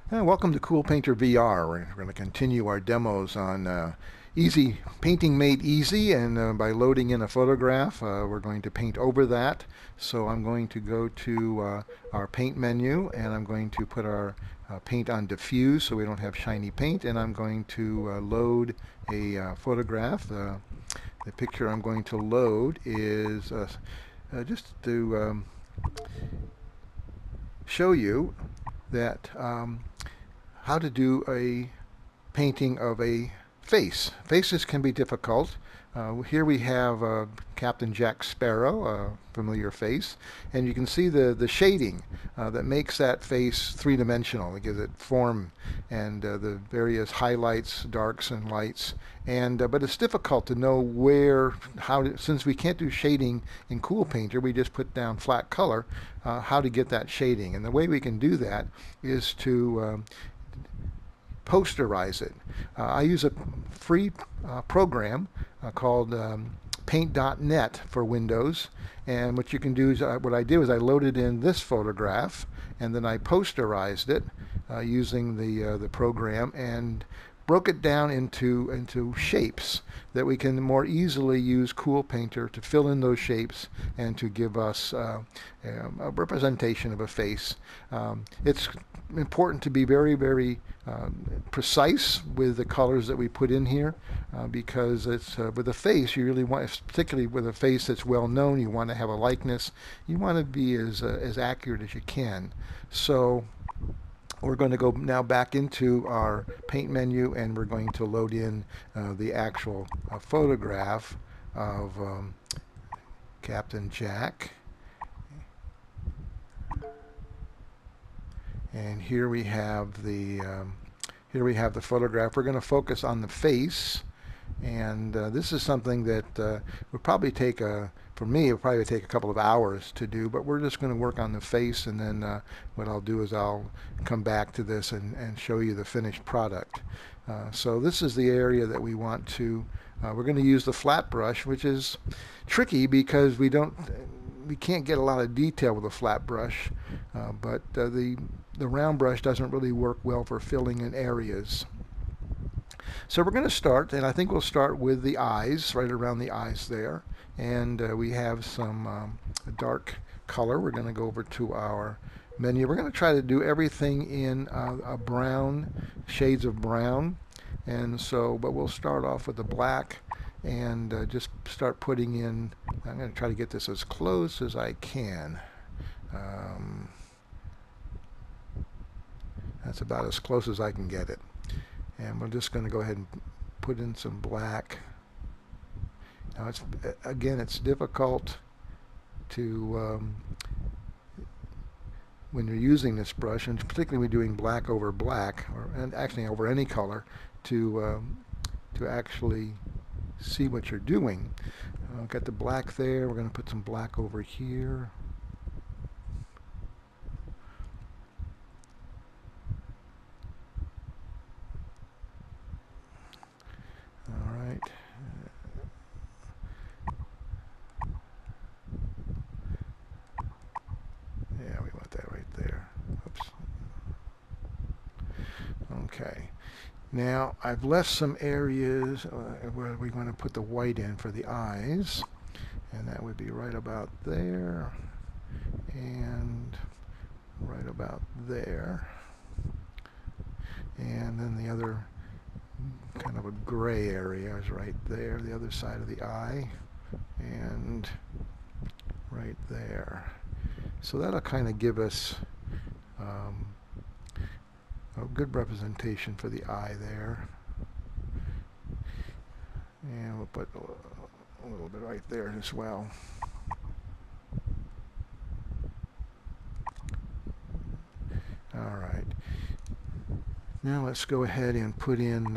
Welcome to CoolPaintr VR. We're going to continue our demos on easy painting made easy, and by loading in a photograph, we're going to paint over that. So I'm going to go to our paint menu, and I'm going to put our paint on diffuse so we don't have shiny paint, and I'm going to load a photograph. The picture I'm going to load is just to show you that how to do a painting of a face. Faces can be difficult. Here we have Captain Jack Sparrow, a familiar face, and you can see the shading that makes that face three-dimensional. It gives it form and the various highlights, darks, and lights. And but it's difficult to know since we can't do shading in CoolPaintr, we just put down flat color, how to get that shading. And the way we can do that is to posterize it. I use a free program called Paint.net for Windows, and what you can do is what I did was I loaded in this photograph and then I posterized it using the program and broke it down into shapes that we can more easily use CoolPaintr to fill in those shapes and to give us a representation of a face. It's important to be very, very precise with the colors that we put in here because it's with a face you really want, particularly with a face that's well known, you want to have a likeness. You want to be as accurate as you can. So we're going to go now back into our paint menu, and we're going to load in the actual photograph of Captain Jack. And here we have the photograph. We're going to focus on the face, and this is something that would probably take for me, it would probably take a couple of hours to do, but we're just going to work on the face, and then what I'll do is I'll come back to this and show you the finished product. So this is the area that we want to, we're going to use the flat brush, which is tricky because we can't get a lot of detail with a flat brush, but the round brush doesn't really work well for filling in areas. So we're going to start, and I think we'll start with the eyes, right around the eyes there. And we have some dark color. We're going to go over to our menu. We're going to try to do everything in a brown, shades of brown. And so, but we'll start off with the black and just start putting in, I'm going to try to get this as close as I can. That's about as close as I can get it. And we're just going to go ahead and put in some black. Now, it's difficult to, when you're using this brush, and particularly when you're doing black over black, and actually over any color, to actually see what you're doing. Got the black there. We're going to put some black over here. All right. Yeah, we want that right there. Oops. Okay. Now, I've left some areas where we're going to put the white in for the eyes, and that would be right about there and right about there. And then the other kind of a gray area is right there, the other side of the eye, and right there. So that'll kind of give us a good representation for the eye there. And we'll put a little bit right there as well. All right. Now let's go ahead and put in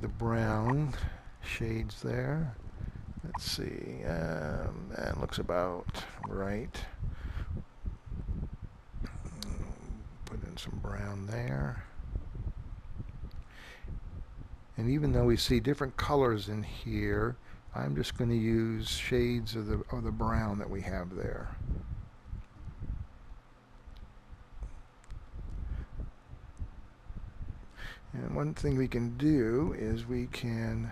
the brown shades there. Let's see. That looks about right. Put in some brown there. And even though we see different colors in here, I'm just going to use shades of the brown that we have there. And one thing we can do is we can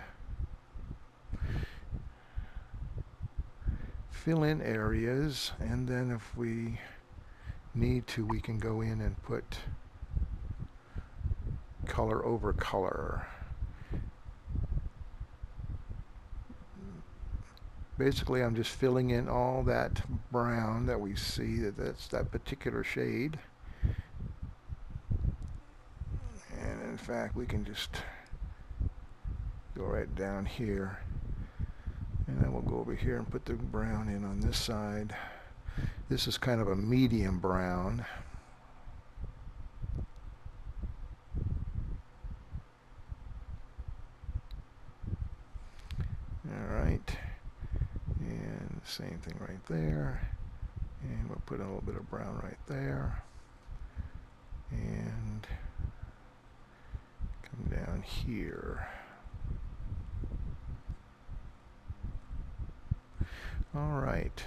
fill in areas, and then if we need to, we can go in and put color over color. Basically, I'm just filling in all that brown that we see, that's that particular shade. And in fact, we can just go right down here, and then we'll go over here and put the brown in on this side. This is kind of a medium brown. Alright, and same thing right there, and we'll put a little bit of brown right there, and come down here. Alright,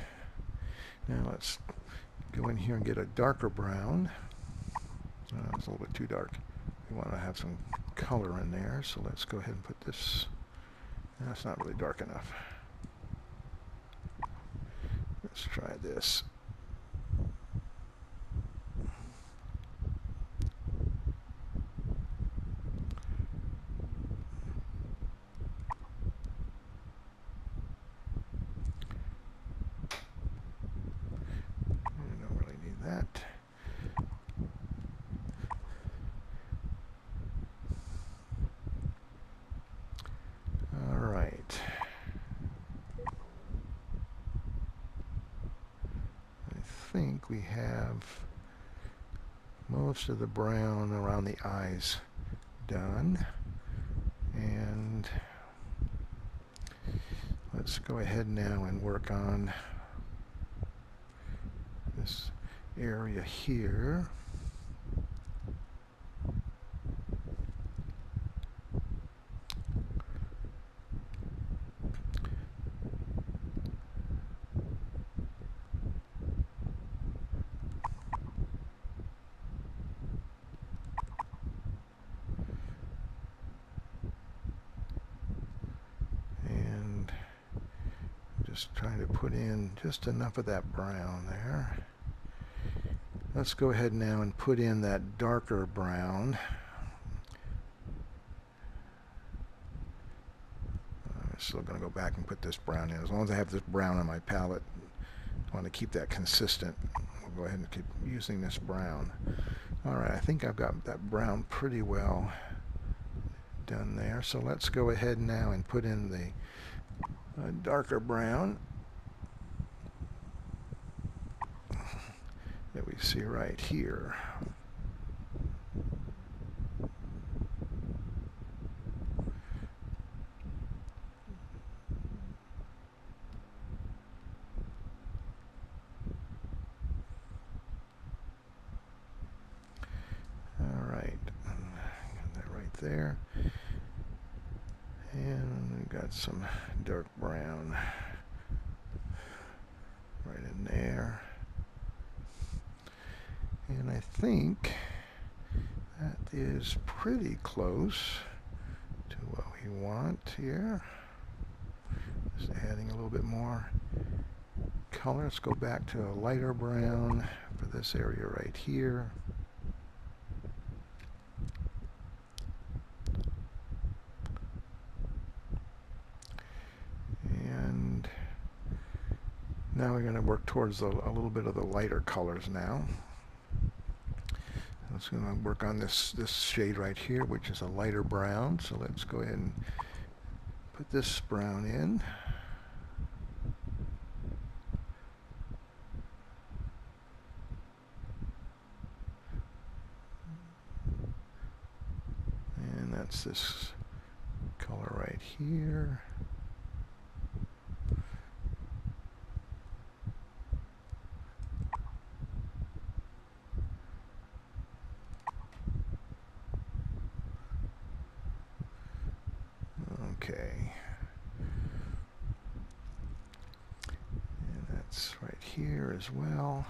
now let's go in here and get a darker brown. It's a little bit too dark. We want to have some color in there, so let's go ahead and put this. That's not really dark enough. Let's try this. We don't really need that. All right. I think we have most of the brown around the eyes done, and let's go ahead now and work on this area here. Just trying to put in just enough of that brown there. Let's go ahead now and put in that darker brown. I'm still going to go back and put this brown in. As long as I have this brown on my palette, I want to keep that consistent. We'll go ahead and keep using this brown. Alright, I think I've got that brown pretty well done there. So let's go ahead now and put in the darker brown that we see right here. All right, got that right there. And we've got some dark brown right in there. And I think that is pretty close to what we want here. Just adding a little bit more color. Let's go back to a lighter brown for this area right here. Now we're going to work towards a little bit of the lighter colors now. Let's going to work on this shade right here, which is a lighter brown. So let's go ahead and put this brown in. And that's this color right here. Okay. here as well.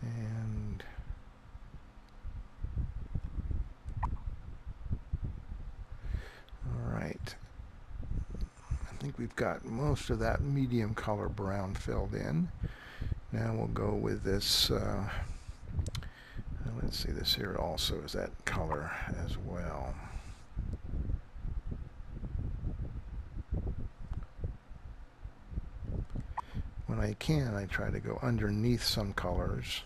And all right. I think we've got most of that medium color brown filled in. Now we'll go with this, let's see, this here also is that color as well. When I can, I try to go underneath some colors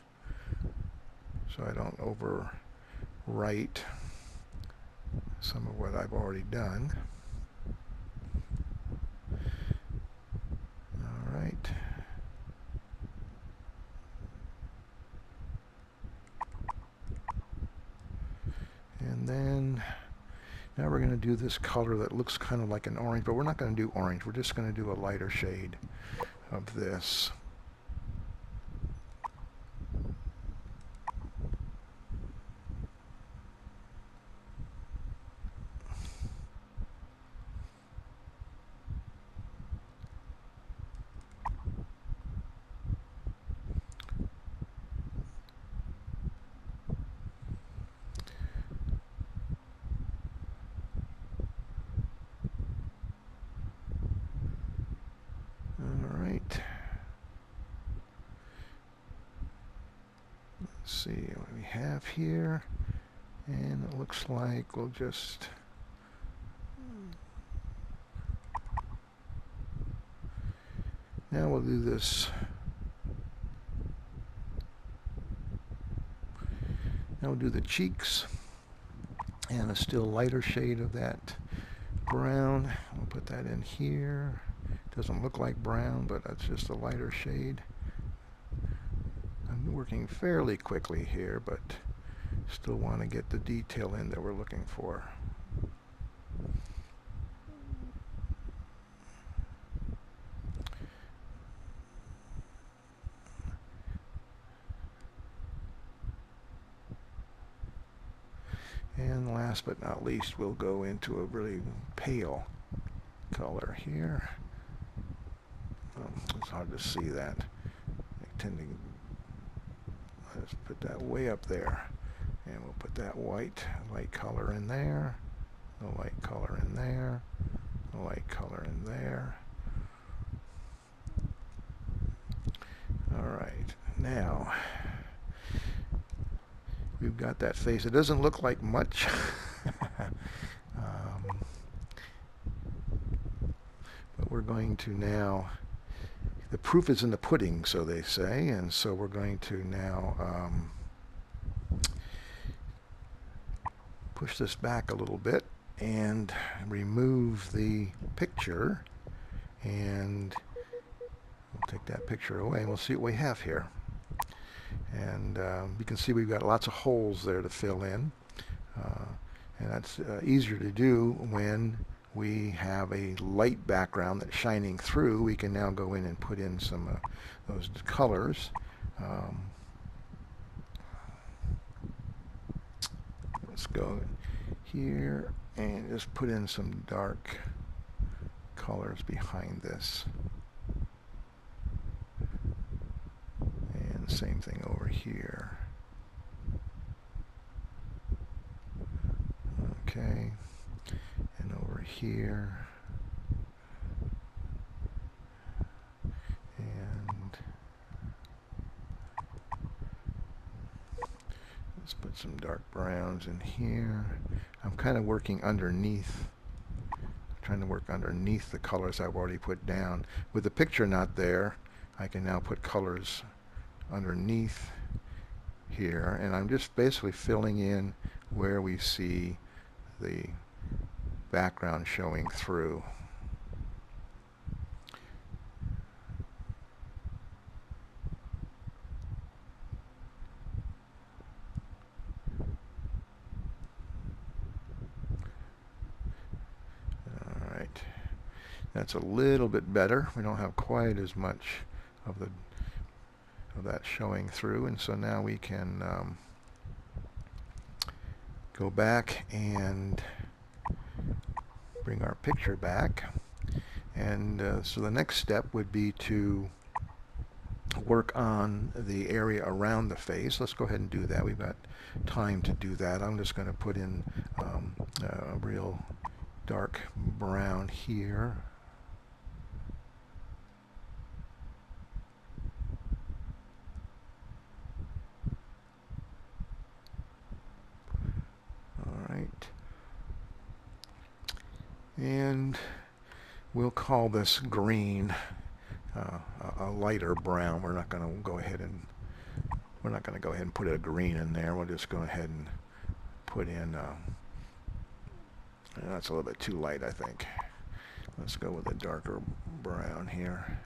so I don't overwrite some of what I've already done. All right. And then now we're going to do this color that looks kind of like an orange, but we're not going to do orange. We're just going to do a lighter shade of this. See what we have here, and it looks like we'll just now we'll do this. Now we'll do the cheeks and a still lighter shade of that brown. We'll put that in here. Doesn't look like brown, but that's just a lighter shade. I'm working fairly quickly here, but still want to get the detail in that we're looking for. And last but not least, we'll go into a really pale color here. Oh, it's hard to see that. Let's put that way up there. And we'll put that light color in there, the light color in there, the light color in there. All right, now we've got that face. It doesn't look like much. But we're going to now, the proof is in the pudding, so they say, and so we're going to now push this back a little bit and remove the picture, and we'll take that picture away and we'll see what we have here. And you can see we've got lots of holes there to fill in, and that's easier to do when we have a light background that's shining through. We can now go in and put in some of those colors. Let's go here and just put in some dark colors behind this. And same thing over here. Okay. And over here. And let's put some dark browns in here. I'm kind of working underneath, trying to work underneath the colors I've already put down. With the picture not there, I can now put colors underneath here, and I'm just basically filling in where we see the background showing through. Alright, that's a little bit better. We don't have quite as much of that showing through, and so now we can go back and bring our picture back. And so the next step would be to work on the area around the face. Let's go ahead and do that. We've got time to do that. I'm just going to put in a real dark brown here. All right. And we'll call this green a lighter brown. We're not going to go ahead and put a green in there. We'll just go ahead and put in that's a little bit too light, I think. Let's go with a darker brown here.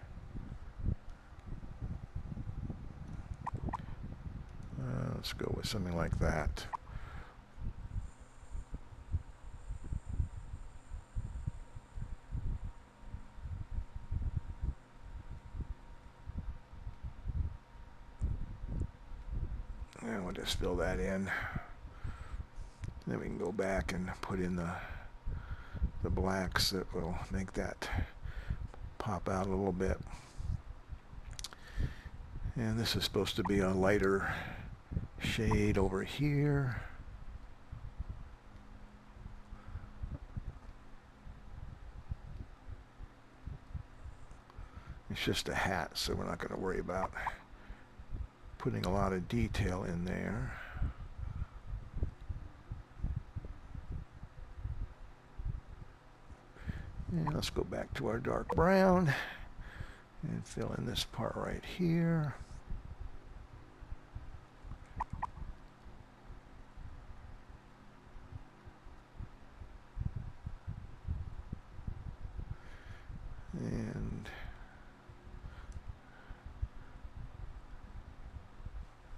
Let's go with something like that. And we'll just fill that in. Then we can go back and put in the blacks that will make that pop out a little bit. And this is supposed to be a lighter shade over here. It's just a hat, so we're not going to worry about putting a lot of detail in there. And let's go back to our dark brown and fill in this part right here. And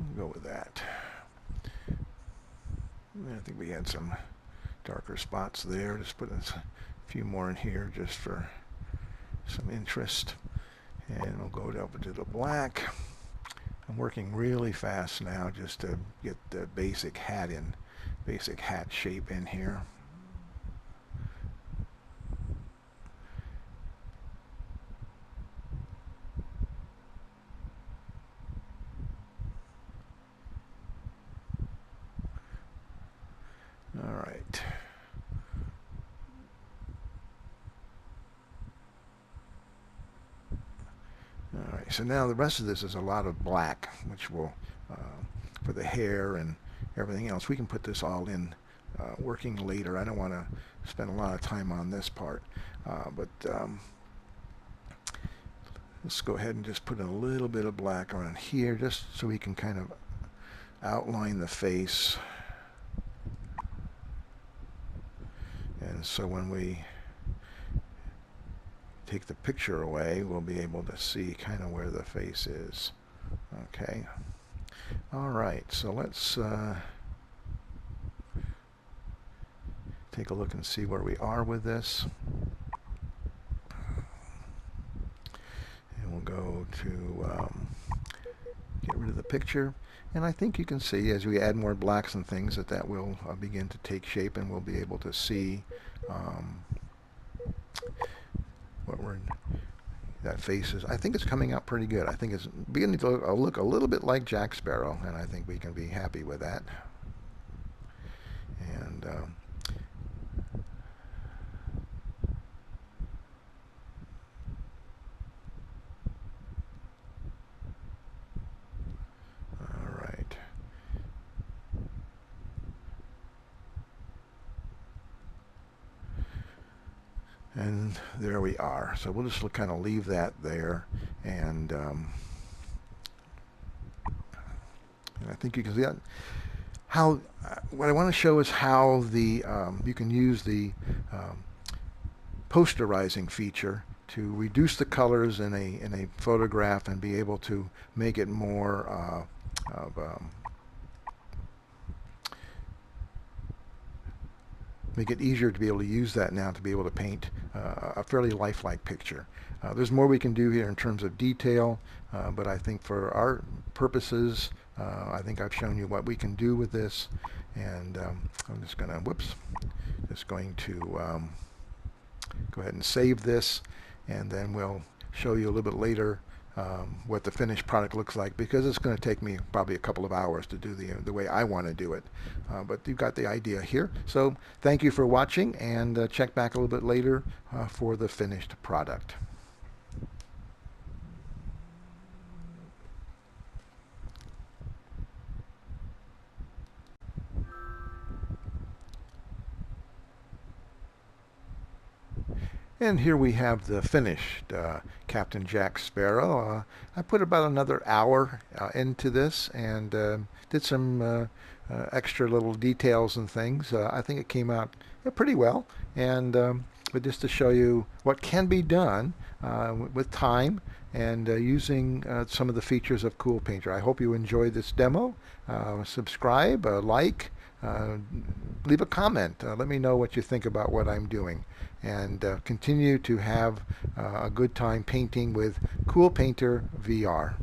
we'll go with that. And I think we had some darker spots there. Just put a few more in here just for some interest. And we'll go over to the black. I'm working really fast now just to get the basic hat shape in here. All right. All right, so now the rest of this is a lot of black, which will, for the hair and everything else. We can put this all in working later. I don't want to spend a lot of time on this part, but let's go ahead and just put a little bit of black around here just so we can kind of outline the face. And so when we take the picture away, we'll be able to see kind of where the face is. Okay. All right, so let's take a look and see where we are with this. And we'll go to get rid of the picture. And I think you can see as we add more blacks and things that will begin to take shape, and we'll be able to see what that face is. I think it's coming out pretty good. I think it's beginning to look a little bit like Jack Sparrow, and I think we can be happy with that. And all right. And there we are. So we'll just kind of leave that there, and I think you can see that. How what I want to show is how the you can use the posterizing feature to reduce the colors in a photograph and be able to make it more make it easier to be able to use that now to be able to paint a fairly lifelike picture. There's more we can do here in terms of detail, but I think for our purposes I think I've shown you what we can do with this, and I'm just going to, just going to go ahead and save this, and then we'll show you a little bit later what the finished product looks like, because it's going to take me probably a couple of hours to do the way I want to do it. But you've got the idea here. So thank you for watching, and check back a little bit later for the finished product. And here we have the finished Captain Jack Sparrow. I put about another hour into this, and did some extra little details and things. I think it came out pretty well, and but just to show you what can be done with time and using some of the features of CoolPaintr. I hope you enjoyed this demo. Subscribe, like, leave a comment. Let me know what you think about what I'm doing, and continue to have a good time painting with CoolPaintr VR.